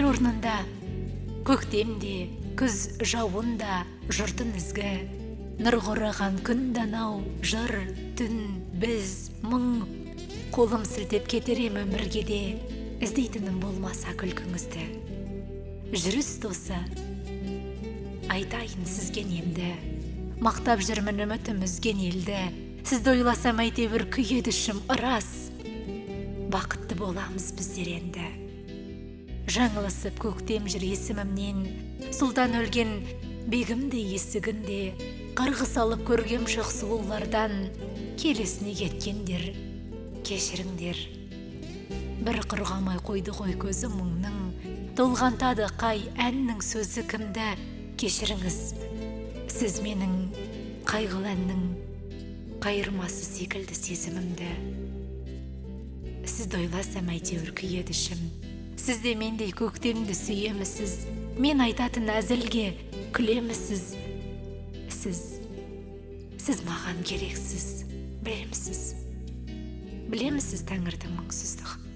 әр орнында, көктемде, күз жауында жұртын ізгі, нұр құраған күн данау, жыр, түн, біз, мұң. Қолым сілтеп кетерем өмірге де, іздейтінім болмаса күлкіңізді. Жүріс досы, айтайын сізге немді, мақтап жүрмін үмітім үзген елді. Сізді ойласам әйтеуір күйеді ішім ырас. Бақытты боламыз біздер енді. Жаңылысып көктем жүр есімімнен, сұлтан өлген бегімде есігінде, қарғы салып көргем шық сұлулардан, келесіне кеткендер, кешіріңдер. Бір құрғамай қойды ғой көзі мұңның, толған тады қай әннің сөзі кімді, кешіріңіз. Сіз менің қайғылы әннің қайырмасы секілді сезімімді. Сізді ойласам әйтеуір күйеді ішім. Сізде мендей көктемді сүйемісіз, мен айтатын әзілге күлемісіз. Сіз маған керексіз, білемісіз. Білемісіз тәңірдің мұңсыздығы.